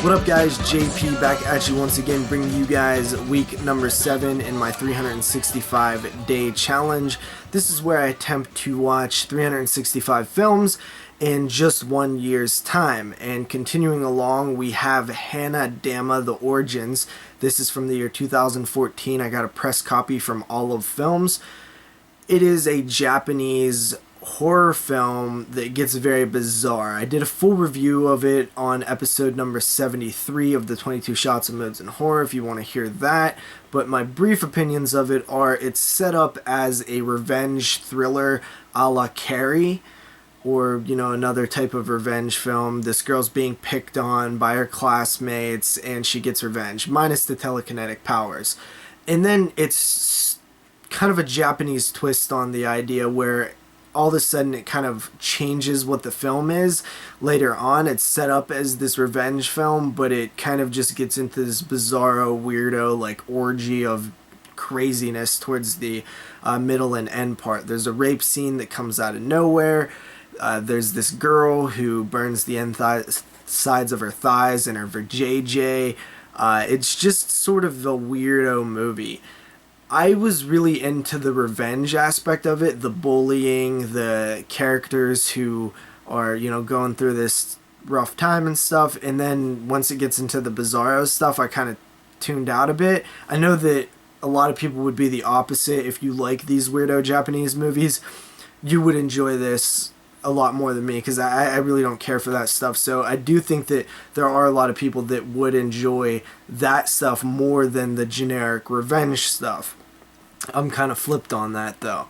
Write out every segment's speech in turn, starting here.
What up, guys? JP back at you once again, bringing you guys week number 7 in my 365-day challenge. This is where I attempt to watch 365 films in just 1 year's time. And continuing along, we have Hannah Dama: The Origins. This is from the year 2014. I got a press copy from Olive Films. It is a Japanese horror film that gets very bizarre. I did a full review of it on episode number 73 of the 22 Shots of Modes in Horror if you want to hear that, but my brief opinions of it are it's set up as a revenge thriller a la Carrie, or, you know, another type of revenge film. This girl's being picked on by her classmates and she gets revenge, minus the telekinetic powers. And then it's kind of a Japanese twist on the idea where all of a sudden it kind of changes what the film is. Later on, it's set up as this revenge film, but it kind of just gets into this bizarro, weirdo, like, orgy of craziness towards the middle and end part. There's a rape scene that comes out of nowhere. There's this girl who burns the sides of her thighs and her vajayjay. It's just sort of a weirdo movie. I was really into the revenge aspect of it, the bullying, the characters who are, you know, going through this rough time and stuff, and then once it gets into the bizarro stuff, I kind of tuned out a bit. I know that a lot of people would be the opposite. If you like these weirdo Japanese movies, you would enjoy this a lot more than me, because I really don't care for that stuff. So I do think that there are a lot of people that would enjoy that stuff more than the generic revenge stuff. I'm kind of flipped on that, though.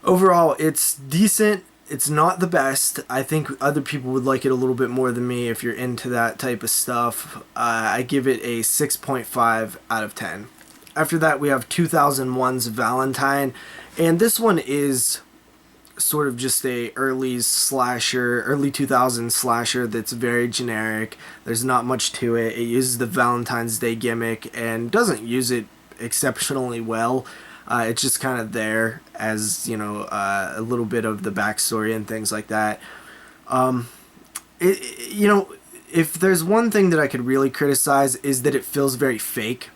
Overall, it's decent. It's not the best. I think other people would like it a little bit more than me if you're into that type of stuff. I give it a 6.5 out of 10. After that, we have 2001's Valentine, and this one is sort of just a early 2000s slasher that's very generic. There's not much to it. It uses the Valentine's Day gimmick and doesn't use it exceptionally well. It's just kind of there as, you know, a little bit of the backstory and things like that. You know, if there's one thing that I could really criticize, is that it feels very fake,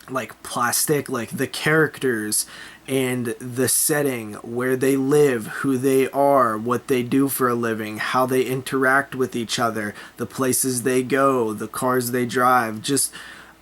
like plastic. Like the characters and the setting, where they live, who they are, what they do for a living, how they interact with each other, the places they go, the cars they drive, just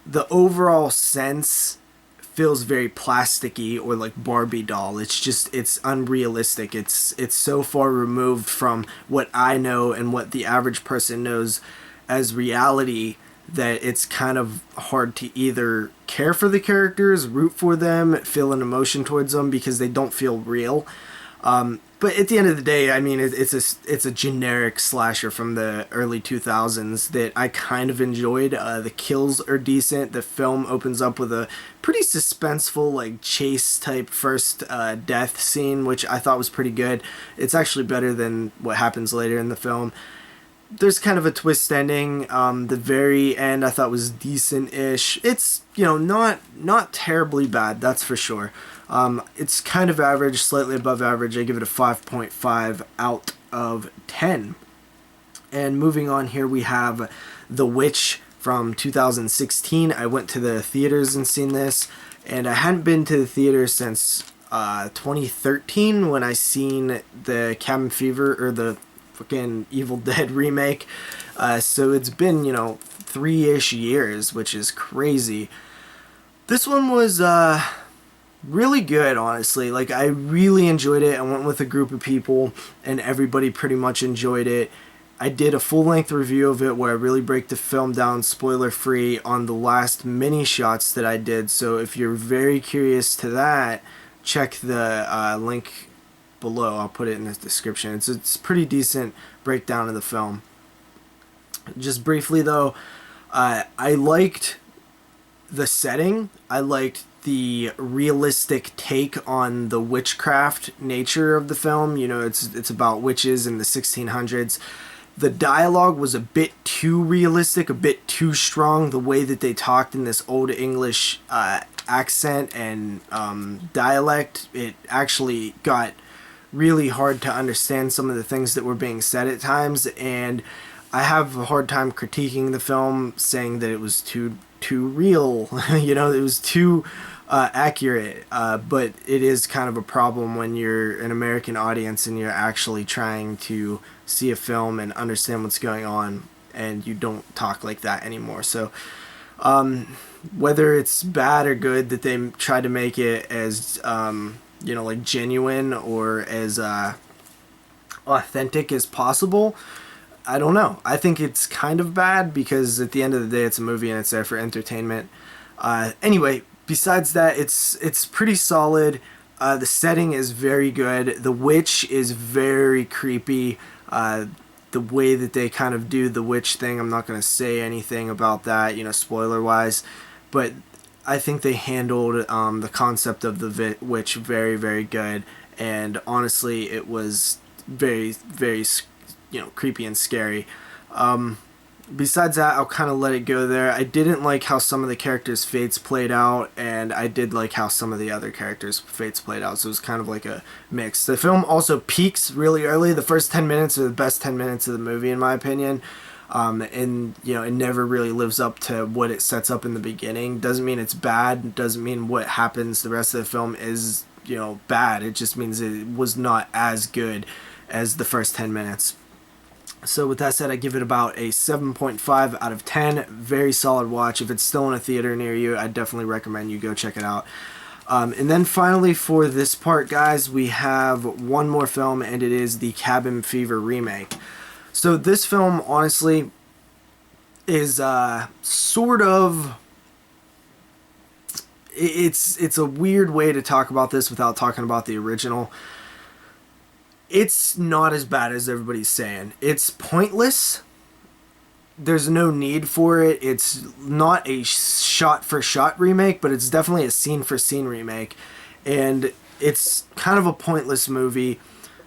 the overall sense feels very plasticky, or like Barbie doll. It's unrealistic. It's so far removed from what I know and what the average person knows as reality, that it's kind of hard to either care for the characters, root for them, feel an emotion towards them, because they don't feel real. But at the end of the day, I mean, it's a generic slasher from the early 2000s that I kind of enjoyed. The kills are decent. The film opens up with a pretty suspenseful, like, chase type first death scene, which I thought was pretty good. It's actually better than what happens later in the film. There's kind of a twist ending. The very end I thought was decent-ish. It's, you know, not terribly bad, that's for sure. It's kind of average, slightly above average. I give it a 5.5 out of 10. And moving on here, we have The Witch from 2016. I went to the theaters and seen this, and I hadn't been to the theater since 2013, when I seen the Cabin Fever, or the fucking Evil Dead remake. So it's been, you know, 3-ish years, which is crazy. This one was really good, honestly. Like, I really enjoyed it. I went with a group of people, and everybody pretty much enjoyed it. I did a full-length review of it where I really break the film down spoiler-free on the last mini shots that I did. So if you're very curious to that, check the link below. I'll put it in the description. It's pretty decent breakdown of the film. Just briefly, though, I liked the setting. I liked the realistic take on the witchcraft nature of the film. You know, it's about witches in the 1600s. The dialogue was a bit too realistic, a bit too strong. The way that they talked in this old English accent and dialect, it actually got really hard to understand some of the things that were being said at times. And I have a hard time critiquing the film, saying that it was too real. You know, it was too accurate. But it is kind of a problem when you're an American audience and you're actually trying to see a film and understand what's going on, and you don't talk like that anymore. So whether it's bad or good that they try to make it as you know, like genuine or as authentic as possible, I don't know. I think it's kind of bad because at the end of the day, it's a movie and it's there for entertainment. Anyway, besides that, it's pretty solid. The setting is very good. The witch is very creepy. The way that they kind of do the witch thing, I'm not going to say anything about that, you know, spoiler wise, but I think they handled the concept of the witch very, very good. And honestly, it was very, very, you know, creepy and scary. Besides that, I'll kind of let it go there. I didn't like how some of the characters' fates played out, and I did like how some of the other characters' fates played out, so it was kind of like a mix. The film also peaks really early. The first 10 minutes are the best 10 minutes of the movie, in my opinion. And, you know, it never really lives up to what it sets up in the beginning. Doesn't mean it's bad. Doesn't mean what happens the rest of the film is, you know, bad. It just means it was not as good as the first 10 minutes. So with that said, I give it about a 7.5 out of 10. Very solid watch. If it's still in a theater near you, I definitely recommend you go check it out. And then finally for this part, guys, we have one more film, and it is the Cabin Fever remake. So this film, honestly, is sort of... It's a weird way to talk about this without talking about the original. It's not as bad as everybody's saying. It's pointless. There's no need for it. It's not a shot-for-shot remake, but it's definitely a scene-for-scene remake. And it's kind of a pointless movie.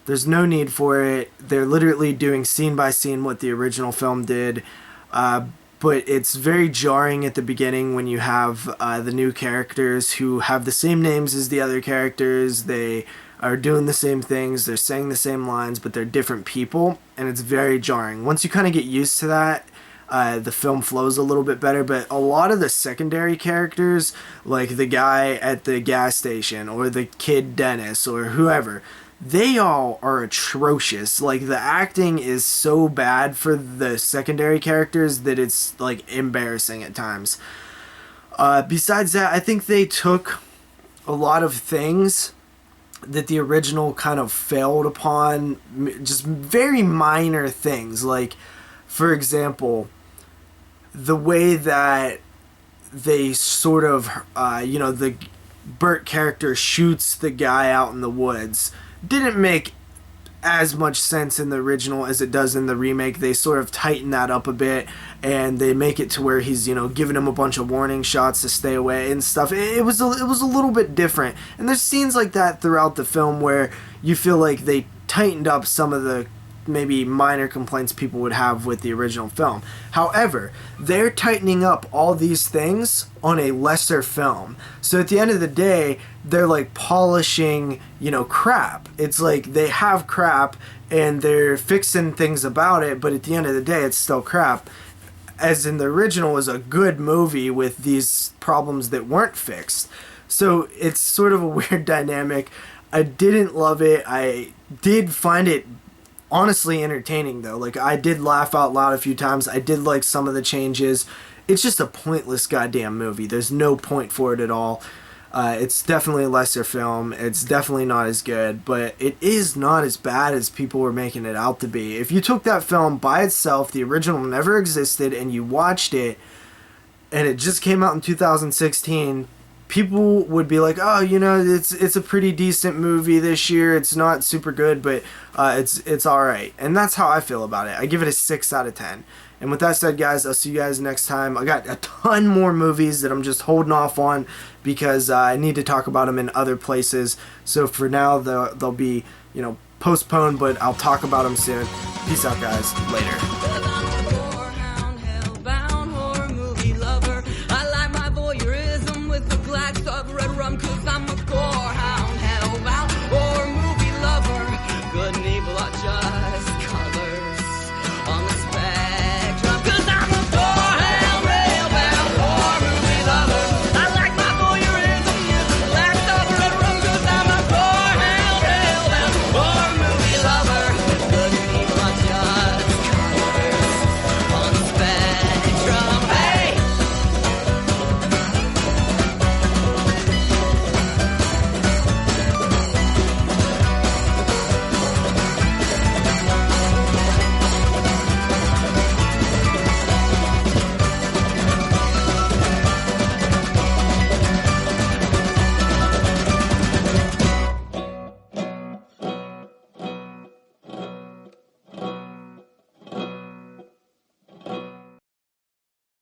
There's no need for it. They're literally doing scene-by-scene what the original film did. But it's very jarring at the beginning when you have the new characters who have the same names as the other characters. They are doing the same things, they're saying the same lines, but they're different people, and it's very jarring. Once you kind of get used to that, the film flows a little bit better. But a lot of the secondary characters, like the guy at the gas station or the kid Dennis or whoever, they all are atrocious. Like, the acting is so bad for the secondary characters that it's like embarrassing at times. Besides that, I think they took a lot of things that the original kind of failed upon, just very minor things. Like, for example, the way that they sort of, you know, the Burt character shoots the guy out in the woods didn't make as much sense in the original as it does in the remake. They sort of tighten that up a bit, and they make it to where he's, you know, giving him a bunch of warning shots to stay away and stuff. It was a little bit different, and there's scenes like that throughout the film where you feel like they tightened up some of the maybe minor complaints people would have with the original film. However, they're tightening up all these things on a lesser film. So at the end of the day, they're like polishing, you know, crap. It's like they have crap and they're fixing things about it, but at the end of the day, it's still crap. As in the original was a good movie with these problems that weren't fixed. So it's sort of a weird dynamic. I didn't love it. I did find it honestly entertaining, though. Like, I did laugh out loud a few times. I did like some of the changes. It's just a pointless goddamn movie. There's no point for it at all. It's definitely a lesser film. It's definitely not as good, but it is not as bad as people were making it out to be. If you took that film by itself, the original never existed, and you watched it, and it just came out in 2016, people would be like, oh, you know, it's a pretty decent movie this year. It's not super good, but it's all right. And that's how I feel about it. I give it a 6 out of 10. And with that said, guys, I'll see you guys next time. I got a ton more movies that I'm just holding off on because I need to talk about them in other places. So for now, they'll be, you know, postponed, but I'll talk about them soon. Peace out, guys. Later.